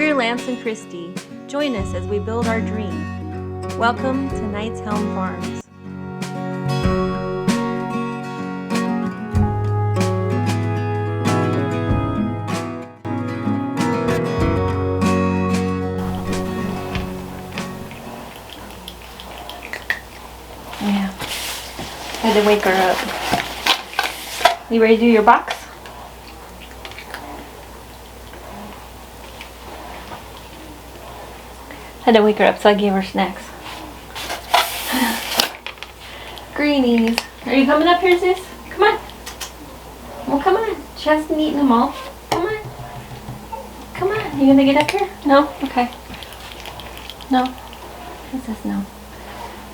We're Lance and Christy. Join us as we build our dream. Welcome to Knight's Helm Farms. Yeah, had to wake her up. You ready to do your box? Had to wake her up, so I gave her snacks. Greenies. Are you coming up here, Zeus? Come on. Well, come on. She hasn't eaten them all. Come on. Come on. You gonna get up here? No? Okay. No. He says no.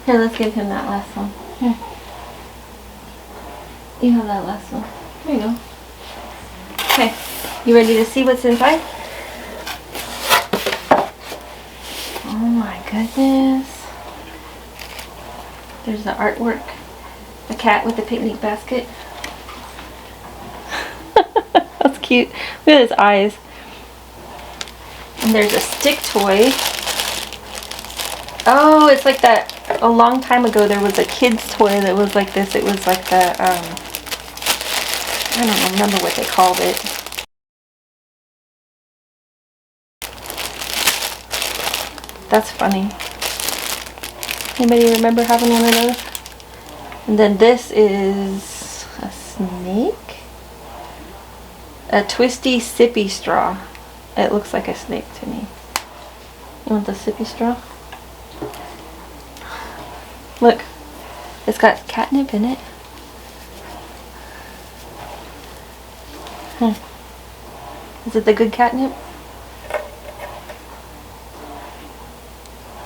Here, let's give him that last one. Here. You have that last one. There you go. Okay. You ready to see what's inside? Oh my goodness. There's the artwork. A cat with a picnic basket. That's cute. Look at his eyes. And there's a stick toy. Oh, it's like that. A long time ago there was a kid's toy that was like this. It was like the, I don't remember what they called it. That's funny. Anybody remember having one of those? And then this is a snake? A twisty sippy straw. It looks like a snake to me. You want the sippy straw? Look, it's got catnip in it. Is it the good catnip?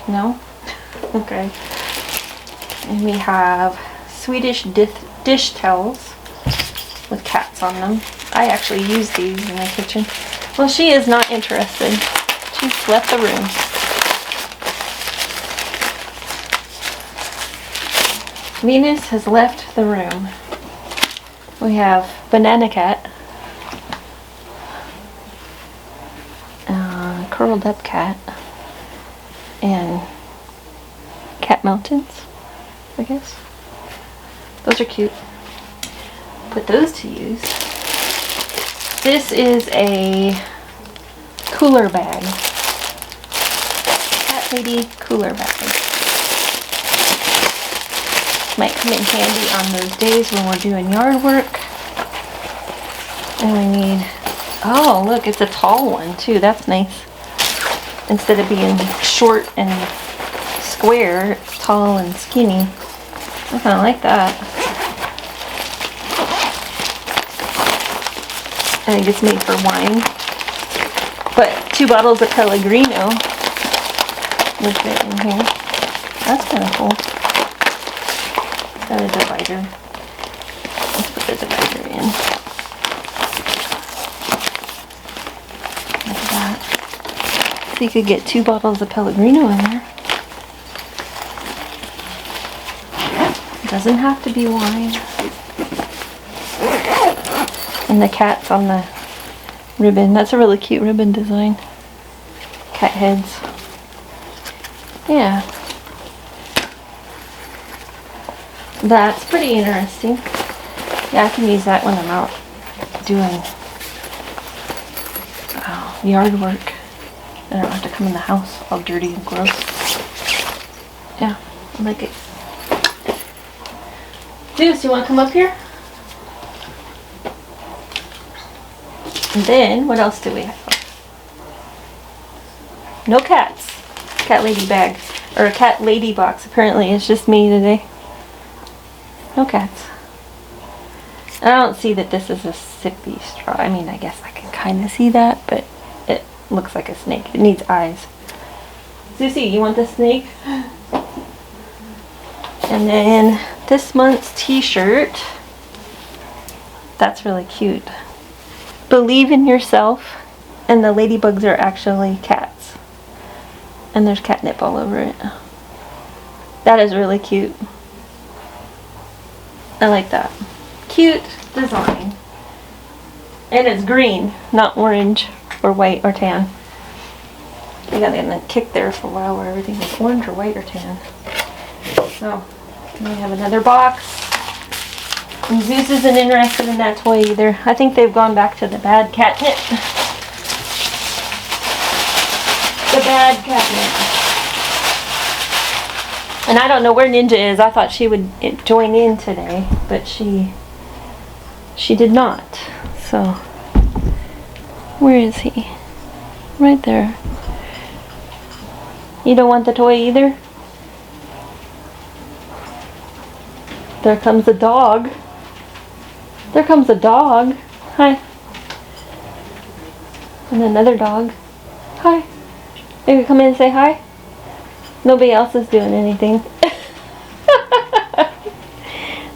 No? Okay. And we have Swedish dish towels with cats on them. I actually use these in my kitchen. Well, she is not interested. She's left the room. Venus has left the room. We have Banana Cat. Curled Up Cat. And Cat Mountains, I guess. Those are cute. Put those to use. This is a cooler bag. Cat Lady cooler bag. Might come in handy on those days when we're doing yard work. And we need, oh look, it's a tall one too. That's nice. Instead of being short and square, it's tall and skinny. I kind of like that. I think it's made for wine. But 2 bottles of Pellegrino would fit in here. That's kind of cool. Got a divider. Let's put the divider in. Like that. So you could get 2 bottles of Pellegrino in there. Doesn't have to be wine. And the cat's on the ribbon. That's a really cute ribbon design. Cat heads. Yeah. That's pretty interesting. Yeah, I can use that when I'm out doing yard work. I don't have to come in the house all dirty and gross. Yeah, I like it. Zeus, you want to come up here? And then, what else do we have? No cats. Cat lady bag. Or a cat lady box. Apparently it's just me today. No cats. I don't see that this is a sippy straw. I mean, I guess I can kind of see that, but it looks like a snake. It needs eyes. Susie, you want the snake? And then this month's t-shirt. That's really cute. Believe in yourself, and the ladybugs are actually cats. And there's catnip all over it. That is really cute. I like that. Cute design. And it's green, not orange or white or tan. We got in a kick there for a while where everything was orange or white or tan. So, we have another box. And Zeus isn't interested in that toy either. I think they've gone back to the bad catnip. The bad catnip. And I don't know where Ninja is. I thought she would join in today, but she did not. So, where is he? Right there. You don't want the toy either? There comes a dog. There comes a dog. Hi. And another dog. Hi. Maybe come in and say hi. Nobody else is doing anything.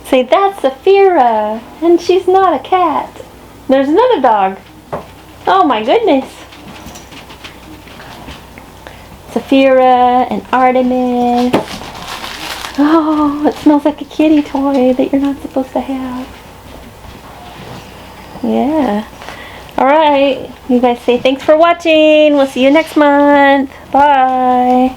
Say, that's Saphira, and she's not a cat. There's another dog. Oh my goodness. Saphira and Artemis. Oh, it smells like a kitty toy that you're not supposed to have. Yeah. Alright. You guys say thanks for watching. We'll see you next month. Bye.